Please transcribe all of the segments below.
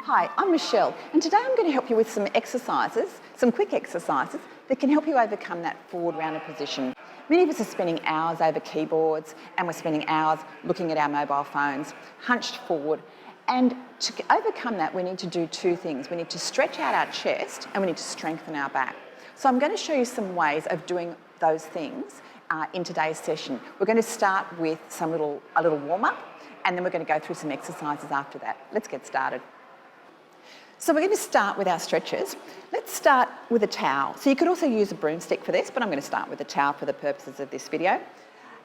Hi, I'm Michelle, and today I'm going to help you with some exercises, some quick exercises that can help you overcome that forward rounded position. Many of us are spending hours over keyboards and we're spending hours looking at our mobile phones, hunched forward. And to overcome that, we need to do two things. We need to stretch out our chest and we need to strengthen our back. So I'm going to show you some ways of doing those things in today's session. We're going to start with a little warm-up, and then we're going to go through some exercises after that. Let's get started. So we're going to start with our stretches. Let's start with a towel. So you could also use a broomstick for this, but I'm going to start with a towel for the purposes of this video.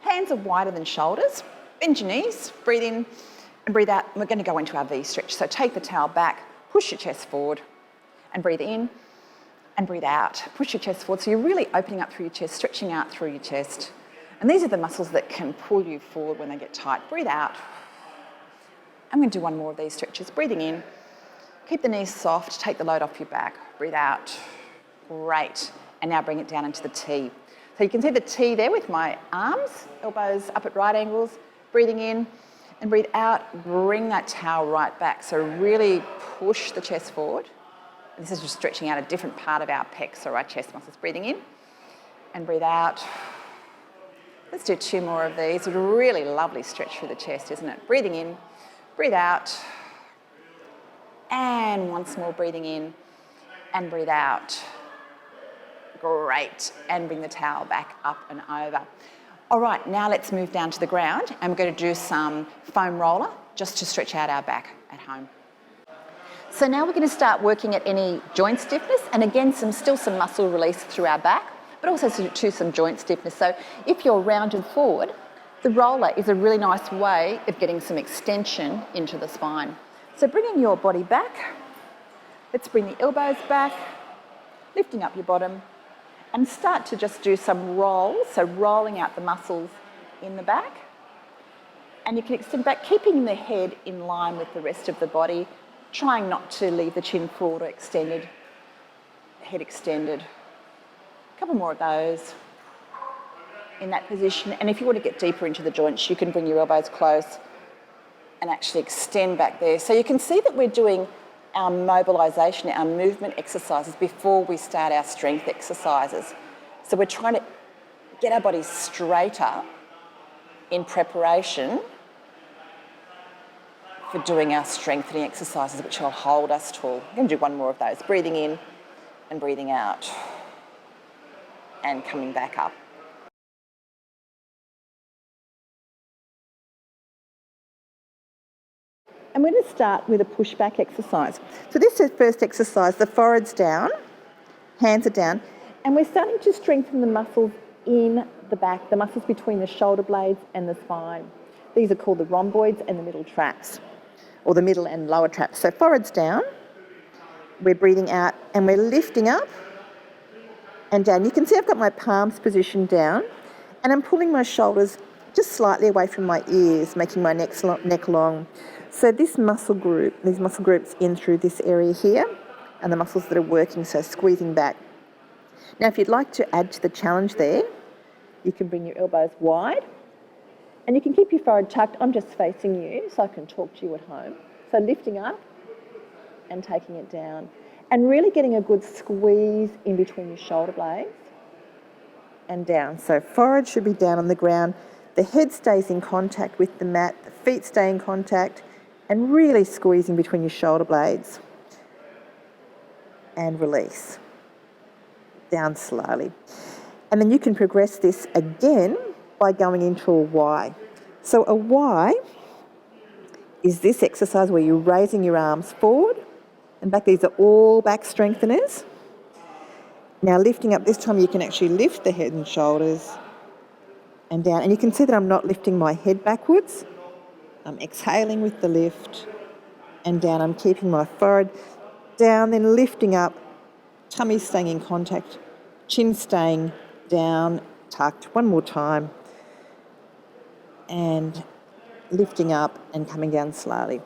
Hands are wider than shoulders. Bend your knees, breathe in and breathe out. And we're going to go into our V stretch. So take the towel back, push your chest forward and breathe in and breathe out. Push your chest forward. So you're really opening up through your chest, stretching out through your chest. And these are the muscles that can pull you forward when they get tight. Breathe out. I'm going to do one more of these stretches. Breathing in. Keep the knees soft, take the load off your back, breathe out. Great. And now bring it down into the T. So you can see the T there with my arms, elbows up at right angles, breathing in and breathe out. Bring that towel right back. So really push the chest forward. And this is just stretching out a different part of our pecs or our chest muscles. Breathing in and breathe out. Let's do two more of these. It's a really lovely stretch through the chest, isn't it? Breathing in, breathe out. And once more, breathing in and breathe out. Great. And bring the towel back up and over. All right, now let's move down to the ground and we're going to do some foam roller just to stretch out our back at home. So now we're going to start working at any joint stiffness, and again, still some muscle release through our back, but also to some joint stiffness. So if you're rounded forward, the roller is a really nice way of getting some extension into the spine. So bringing your body back, let's bring the elbows back, lifting up your bottom, and start to just do some rolls, so rolling out the muscles in the back. And you can extend back, keeping the head in line with the rest of the body, trying not to leave the chin forward or extended, head extended. A couple more of those in that position. And if you want to get deeper into the joints, you can bring your elbows close and actually extend back there. So you can see that we're doing our mobilisation, our movement exercises before we start our strength exercises. So we're trying to get our bodies straighter in preparation for doing our strengthening exercises, which will hold us tall. I'm going to do one more of those. Breathing in and breathing out and coming back up. And we're going to start with a push-back exercise. So this is first exercise, the forehead's down, hands are down, and we're starting to strengthen the muscles in the back, the muscles between the shoulder blades and the spine. These are called the rhomboids and the middle traps, or the middle and lower traps. So forehead's down, we're breathing out, and we're lifting up and down. You can see I've got my palms positioned down, and I'm pulling my shoulders just slightly away from my ears, making my neck long. So this muscle group, these muscle groups in through this area here, and the muscles that are working, so squeezing back. Now, if you'd like to add to the challenge there, you can bring your elbows wide, and you can keep your forehead tucked. I'm just facing you, so I can talk to you at home. So lifting up and taking it down, and really getting a good squeeze in between your shoulder blades and down. So forehead should be down on the ground. The head stays in contact with the mat, the feet stay in contact, and really squeezing between your shoulder blades. And release. Down slowly. And then you can progress this again by going into a Y. So a Y is this exercise where you're raising your arms forward and back. These are all back strengtheners. Now lifting up, this time you can actually lift the head and shoulders and down. And you can see that I'm not lifting my head backwards. I'm exhaling with the lift and down. I'm keeping my forehead down, then lifting up, tummy staying in contact, chin staying down, tucked. One more time. And lifting up and coming down slowly.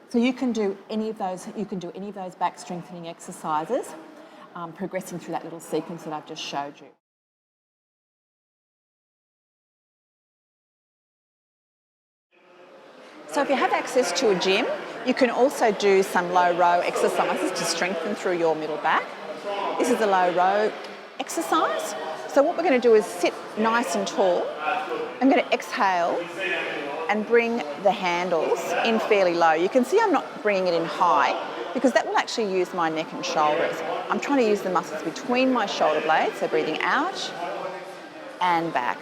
So you can do any of those. You can do any of those back strengthening exercises, progressing through that little sequence that I've just showed you. So if you have access to a gym, You can also do some low row exercises to strengthen through your middle back. This is a low row exercise. So what we're going to do is sit nice and tall. I'm going to exhale and bring the handles in fairly low. You can see I'm not bringing it in high because that will actually use my neck and shoulders. I'm trying to use the muscles between my shoulder blades, so breathing out and back.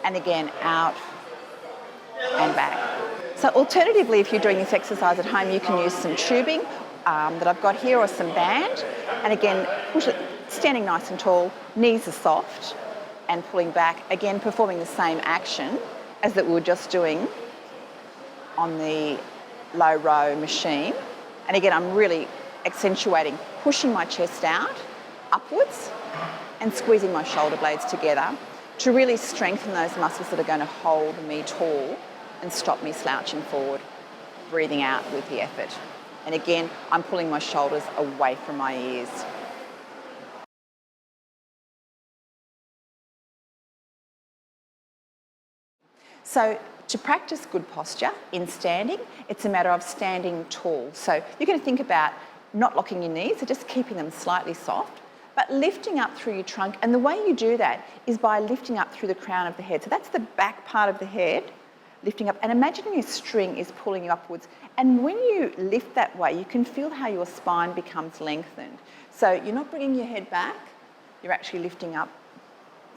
And again, out and back. So alternatively, if you're doing this exercise at home, you can use some tubing that I've got here or some band. And again, push it, standing nice and tall, knees are soft and pulling back. Again, performing the same action as that we were just doing on the low row machine. And again, I'm really accentuating, pushing my chest out, upwards, and squeezing my shoulder blades together to really strengthen those muscles that are going to hold me tall and stop me slouching forward, breathing out with the effort. And again, I'm pulling my shoulders away from my ears. So to practice good posture in standing, it's a matter of standing tall. So you're going to think about not locking your knees, so just keeping them slightly soft, but lifting up through your trunk. And the way you do that is by lifting up through the crown of the head. So that's the back part of the head, lifting up. And imagining your string is pulling you upwards. And when you lift that way, you can feel how your spine becomes lengthened. So you're not bringing your head back, you're actually lifting up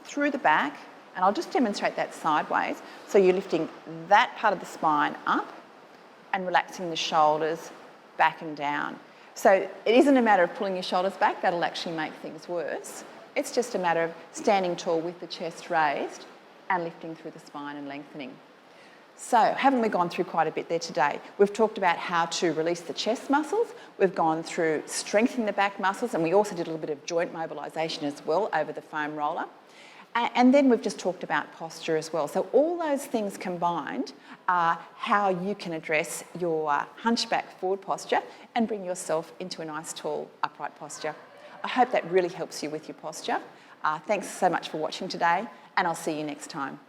through the back. And I'll just demonstrate that sideways. So you're lifting that part of the spine up and relaxing the shoulders back and down. So it isn't a matter of pulling your shoulders back, that'll actually make things worse. It's just a matter of standing tall with the chest raised and lifting through the spine and lengthening. So haven't we gone through quite a bit there today? We've talked about how to release the chest muscles, we've gone through strengthening the back muscles, and we also did a little bit of joint mobilisation as well over the foam roller. And then we've just talked about posture as well. So all those things combined are how you can address your hunchback forward posture and bring yourself into a nice tall upright posture. I hope that really helps you with your posture. Thanks so much for watching today, and I'll see you next time.